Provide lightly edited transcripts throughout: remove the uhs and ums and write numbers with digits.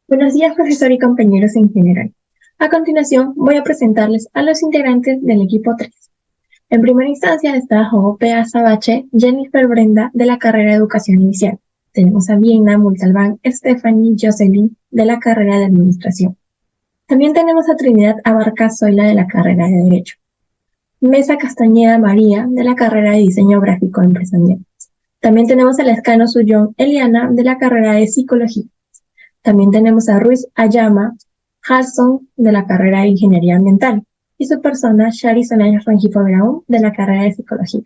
Buenos días, profesor y compañeros en general. A continuación, voy a presentarles a los integrantes del equipo 3. En primera instancia está Jope Azabache, Jennifer Brenda de la carrera de Educación Inicial. Tenemos a Viena Multalbán, Stephanie Jocelyn de la carrera de Administración. También tenemos a Trinidad Abarca Zoila de la carrera de Derecho. Mesa Castañeda María de la carrera de Diseño Gráfico Empresarial. También tenemos a Lescano Sullón Eliana de la carrera de Psicología. También tenemos a Ruiz Ayama Halson de la carrera de Ingeniería Ambiental y su persona Shari Solange Rengifo Brown de la carrera de Psicología.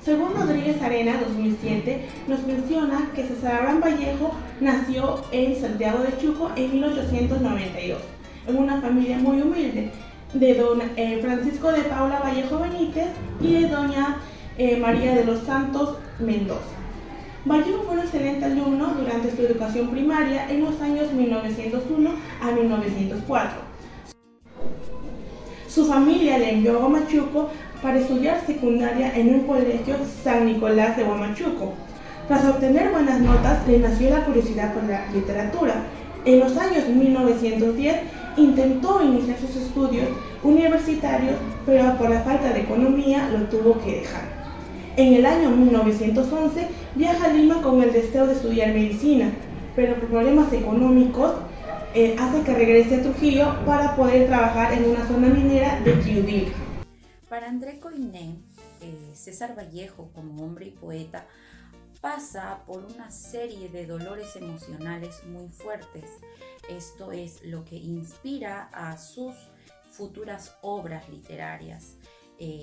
Según Rodríguez Arena 2007, nos menciona que César Abraham Vallejo nació en Santiago de Chuco en 1892, en una familia muy humilde, de don Francisco de Paula Vallejo Benítez y de doña María de los Santos Mendoza. Vallejo fue un excelente alumno durante su educación primaria en los años 1901 a 1904. Su familia le envió a Huamachuco para estudiar secundaria en un colegio San Nicolás de Huamachuco. Tras obtener buenas notas, le nació la curiosidad por la literatura. En los años 1910 intentó iniciar sus estudios universitarios, pero por la falta de economía lo tuvo que dejar. En el año 1911 viaja a Lima con el deseo de estudiar medicina, pero por problemas económicos hace que regrese a Trujillo para poder trabajar en una zona minera de Quirubinca. Para André Coiné, César Vallejo, como hombre y poeta, pasa por una serie de dolores emocionales muy fuertes. Esto es lo que inspira a sus futuras obras literarias.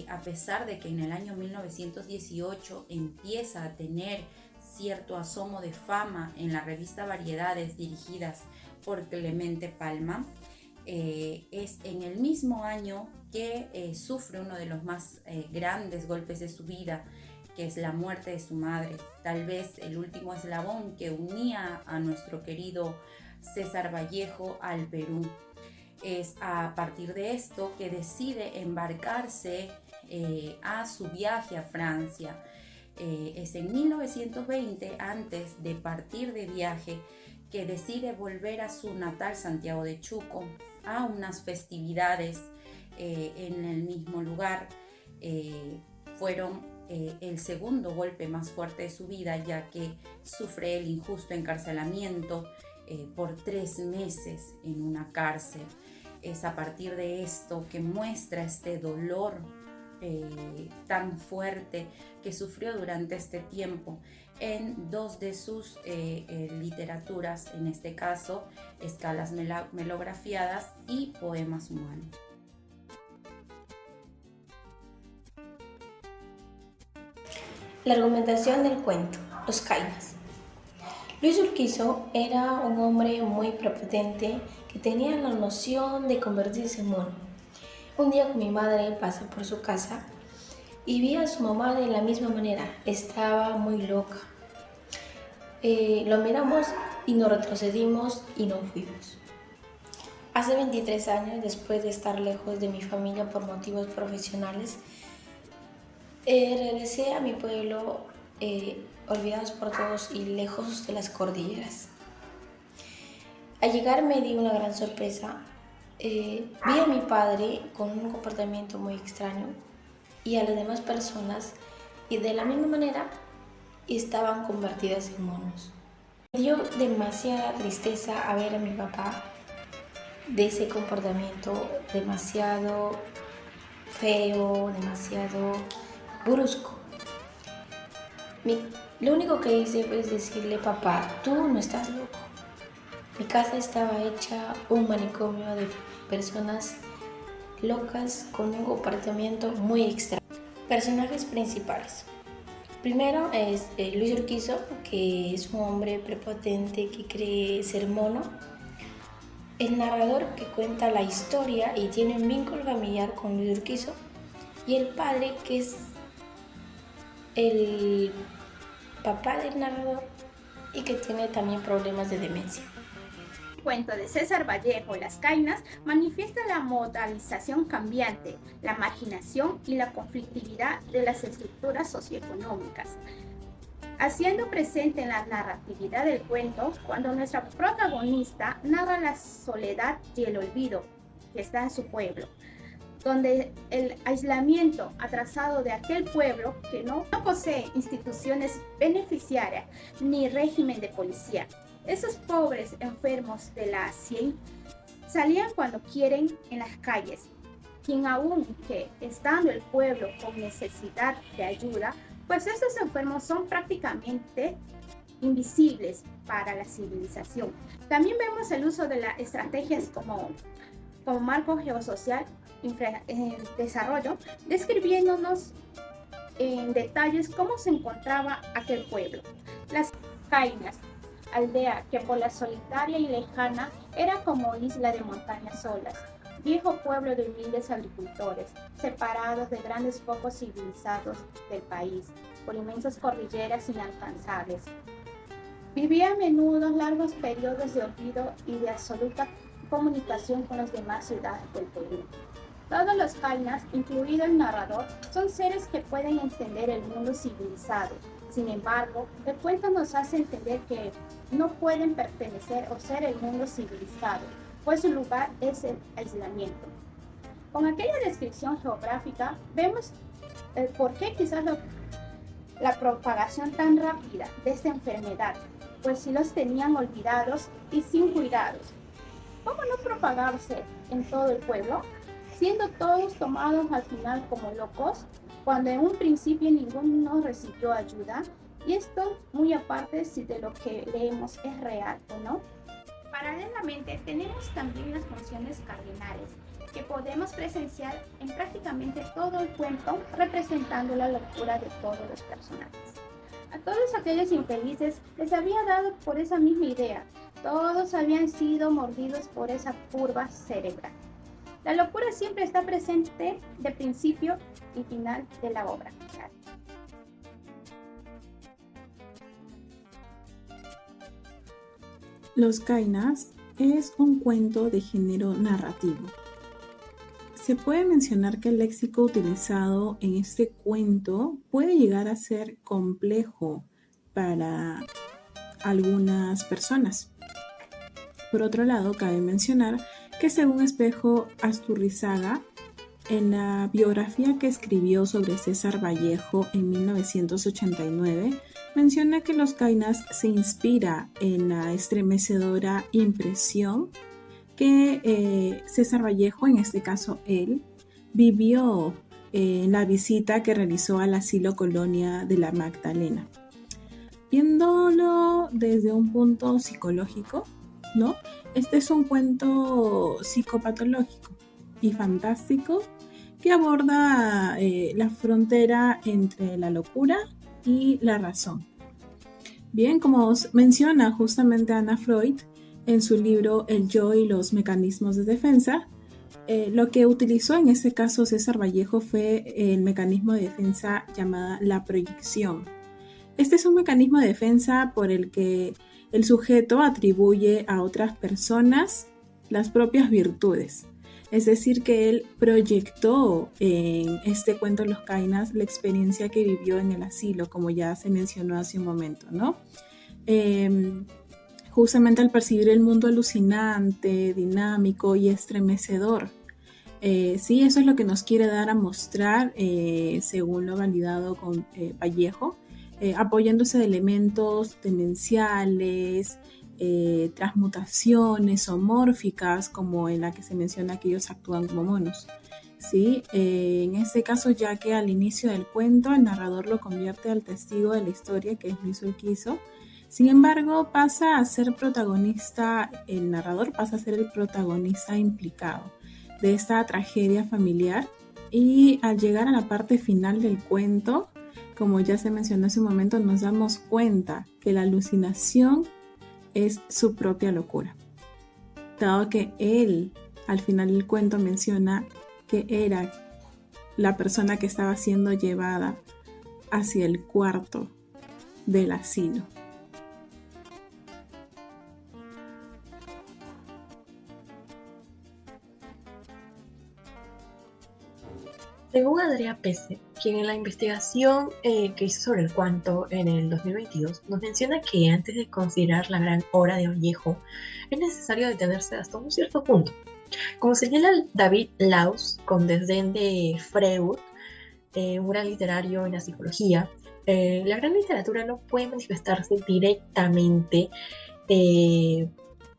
A pesar de que en el año 1918 empieza a tener cierto asomo de fama en la revista Variedades dirigidas por Clemente Palma, es en el mismo año que sufre uno de los más grandes golpes de su vida, que es la muerte de su madre, tal vez el último eslabón que unía a nuestro querido César Vallejo al Perú. Es a partir de esto que decide embarcarse a su viaje a Francia. Es en 1920, antes de partir de viaje, que decide volver a su natal Santiago de Chuco a unas festividades en el mismo lugar. Fueron el segundo golpe más fuerte de su vida, ya que sufre el injusto encarcelamiento por 3 meses en una cárcel. Es a partir de esto que muestra este dolor tan fuerte que sufrió durante este tiempo en 2 de sus literaturas, en este caso Escalas melografiadas y Poemas humanos. La argumentación del cuento, Los Caïmas. Luis Urquizo era un hombre muy prepotente que tenía la noción de convertirse en mono. Un día con mi madre pasé por su casa y vi a su mamá de la misma manera, estaba muy loca. Lo miramos y nos retrocedimos y no fuimos. Hace 23 años, después de estar lejos de mi familia por motivos profesionales, regresé a mi pueblo olvidados por todos y lejos de las cordilleras. Al llegar me di una gran sorpresa. Vi a mi padre con un comportamiento muy extraño y a las demás personas, y de la misma manera estaban convertidas en monos. Me dio demasiada tristeza a ver a mi papá de ese comportamiento demasiado feo, demasiado brusco. Lo único que hice fue decirle: papá, tú no estás loco. Mi casa estaba hecha un manicomio de personas locas con un comportamiento muy extraño. Personajes principales. Primero es Luis Urquizo, que es un hombre prepotente que cree ser mono. El narrador que cuenta la historia y tiene un vínculo familiar con Luis Urquizo. Y el padre, que es el papá del narrador y que tiene también problemas de demencia. cuento de César Vallejo, Las Cainas, manifiesta la modalización cambiante, la marginación y la conflictividad de las estructuras socioeconómicas, haciendo presente en la narratividad del cuento cuando nuestra protagonista narra la soledad y el olvido que está en su pueblo, donde el aislamiento atrasado de aquel pueblo que no posee instituciones beneficiarias ni régimen de policía. Esos pobres enfermos de la CIE salían cuando quieren en las calles, quien aún que estando el pueblo con necesidad de ayuda, pues estos enfermos son prácticamente invisibles para la civilización. También vemos el uso de las estrategias como marco geosocial en desarrollo, describiéndonos en detalles cómo se encontraba aquel pueblo. Las Cainas, aldea que por la solitaria y lejana era como isla de montañas solas, viejo pueblo de humildes agricultores, separados de grandes focos civilizados del país por inmensas cordilleras inalcanzables. Vivía a menudo largos periodos de olvido y de absoluta comunicación con las demás ciudades del Perú. Todos los Cainas, incluido el narrador, son seres que pueden entender el mundo civilizado. Sin embargo, el cuento nos hace entender que no pueden pertenecer o ser el mundo civilizado, pues su lugar es el aislamiento. Con aquella descripción geográfica, vemos el por qué quizás la propagación tan rápida de esta enfermedad, pues si los tenían olvidados y sin cuidados. ¿Cómo no propagarse en todo el pueblo, siendo todos tomados al final como locos, cuando en un principio ninguno recibió ayuda? Y esto muy aparte si de lo que leemos es real o no. Paralelamente tenemos también las funciones cardinales, que podemos presenciar en prácticamente todo el cuento, representando la locura de todos los personajes. A todos aquellos infelices les había dado por esa misma idea. Todos habían sido mordidos por esa curva cerebral. La locura siempre está presente de principio y final de la obra. Los Cainas es un cuento de género narrativo. Se puede mencionar que el léxico utilizado en este cuento puede llegar a ser complejo para algunas personas. Por otro lado, cabe mencionar que según Espejo Asturrizaga, en la biografía que escribió sobre César Vallejo en 1989, menciona que Los Cainas se inspira en la estremecedora impresión que César Vallejo, en este caso él, vivió en la visita que realizó al asilo colonia de la Magdalena. Viéndolo desde un punto psicológico, ¿no? Este es un cuento psicopatológico y fantástico que aborda la frontera entre la locura y la razón. Bien, como menciona justamente Anna Freud en su libro El yo y los mecanismos de defensa, lo que utilizó en este caso César Vallejo fue el mecanismo de defensa llamada la proyección. Este es un mecanismo de defensa por el que el sujeto atribuye a otras personas las propias virtudes. Es decir, que él proyectó en este cuento Los Cainas la experiencia que vivió en el asilo, como ya se mencionó hace un momento, ¿no? Justamente al percibir el mundo alucinante, dinámico y estremecedor. Sí, eso es lo que nos quiere dar a mostrar, según lo validado con Vallejo, apoyándose de elementos demenciales, transmutaciones zoomórficas, como en la que se menciona que ellos actúan como monos. ¿Sí? En este caso, ya que al inicio del cuento el narrador lo convierte al testigo de la historia, que es Luis Urquizo. Sin embargo, pasa a ser protagonista, el narrador pasa a ser el protagonista implicado de esta tragedia familiar, y al llegar a la parte final del cuento, como ya se mencionó hace un momento, nos damos cuenta que la alucinación es su propia locura, dado que él al final del cuento menciona que era la persona que estaba siendo llevada hacia el cuarto del asilo. Según Andrea Pese, quien en la investigación que hizo sobre el cuento en el 2022, nos menciona que antes de considerar la gran obra de Vallejo, es necesario detenerse hasta un cierto punto. Como señala David Laus, con desdén de Freud, un gran literario en la psicología, la gran literatura no puede manifestarse directamente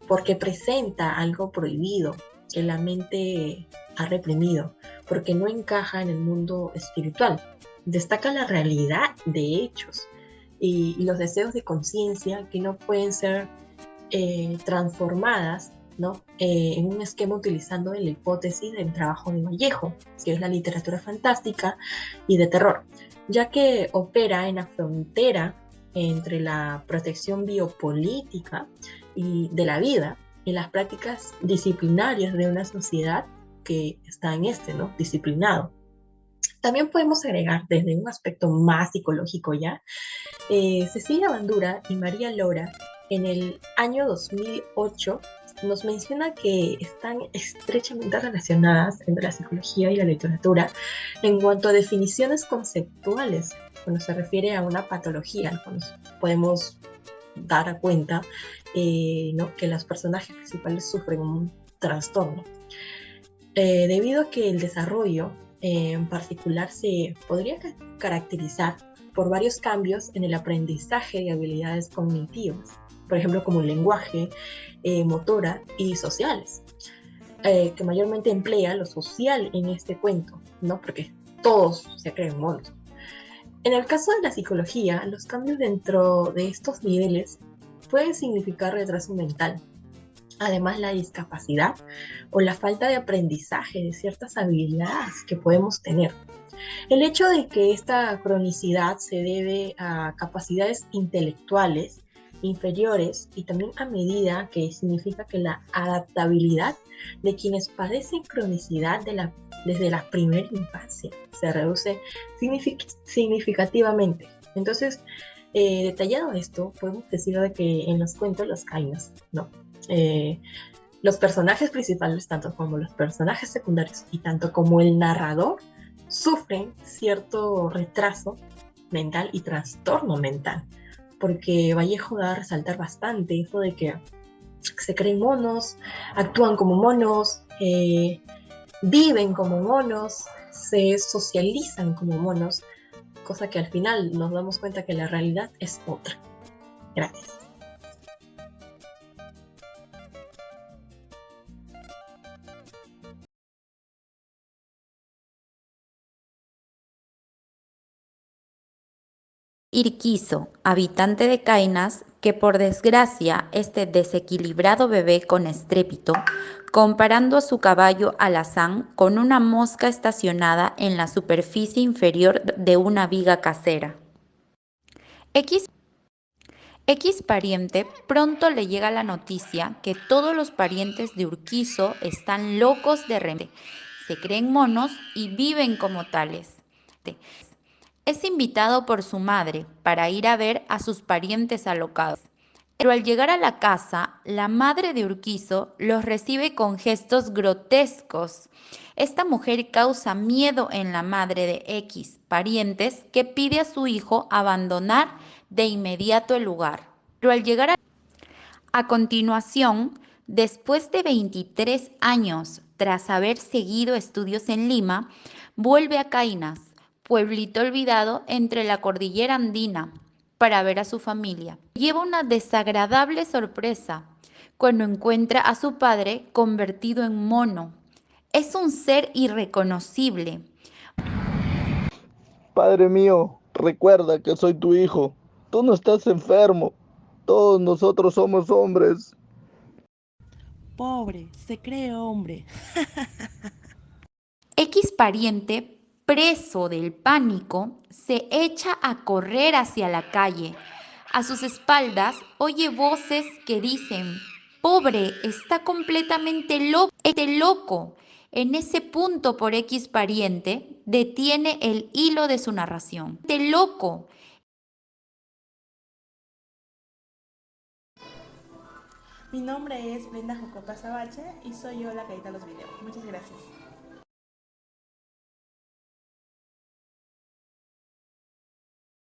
porque presenta algo prohibido que la mente ha reprimido, porque no encaja en el mundo espiritual. Destaca la realidad de hechos y los deseos de conciencia que no pueden ser transformadas, ¿no? En un esquema utilizando la hipótesis del trabajo de Vallejo, que es la literatura fantástica y de terror, ya que opera en la frontera entre la protección biopolítica y de la vida y las prácticas disciplinarias de una sociedad que está en ¿no? Disciplinado. También podemos agregar desde un aspecto más psicológico ya, Cecilia Bandura y María Lora en el año 2008 nos menciona que están estrechamente relacionadas entre la psicología y la literatura en cuanto a definiciones conceptuales, cuando se refiere a una patología, cuando podemos dar a cuenta ¿no? que los personajes principales sufren un trastorno. Debido a que el desarrollo en particular se podría caracterizar por varios cambios en el aprendizaje de habilidades cognitivas, por ejemplo como el lenguaje, motora y sociales, que mayormente emplea lo social en este cuento, ¿no? Porque todos se creen monos. En el caso de la psicología, los cambios dentro de estos niveles pueden significar retraso mental. Además, la discapacidad o la falta de aprendizaje de ciertas habilidades que podemos tener. El hecho de que esta cronicidad se debe a capacidades intelectuales inferiores y también a medida que significa que la adaptabilidad de quienes padecen cronicidad desde la primera infancia se reduce significativamente. Entonces, detallado esto, podemos decir de que en los cuentos Las Caínas, ¿no? Los personajes principales, tanto como los personajes secundarios y tanto como el narrador, sufren cierto retraso mental y trastorno mental, porque Vallejo da a resaltar bastante eso de que se creen monos, actúan como monos, viven como monos, se socializan como monos, cosa que al final nos damos cuenta que la realidad es otra. Gracias. Urquizo, habitante de Caínas, que por desgracia este desequilibrado bebé con estrépito, comparando a su caballo alazán con una mosca estacionada en la superficie inferior de una viga casera. X pariente pronto le llega la noticia que todos los parientes de Urquizo están locos de repente, se creen monos y viven como tales. Es invitado por su madre para ir a ver a sus parientes alocados. Pero al llegar a la casa, la madre de Urquizo los recibe con gestos grotescos. Esta mujer causa miedo en la madre de X parientes que pide a su hijo abandonar de inmediato el lugar. Pero al llegar a continuación, después de 23 años tras haber seguido estudios en Lima, vuelve a Caínas, pueblito olvidado entre la cordillera andina, para ver a su familia. Lleva una desagradable sorpresa cuando encuentra a su padre convertido en mono. Es un ser irreconocible. Padre mío, recuerda que soy tu hijo. Tú no estás enfermo. Todos nosotros somos hombres. Pobre, se cree hombre. X pariente, preso del pánico, se echa a correr hacia la calle. A sus espaldas oye voces que dicen: pobre, está completamente loco. En ese punto, por X pariente, detiene el hilo de su narración. Loco. Mi nombre es Brenda Jocopa Sabache y soy yo la que edita los videos. Muchas gracias.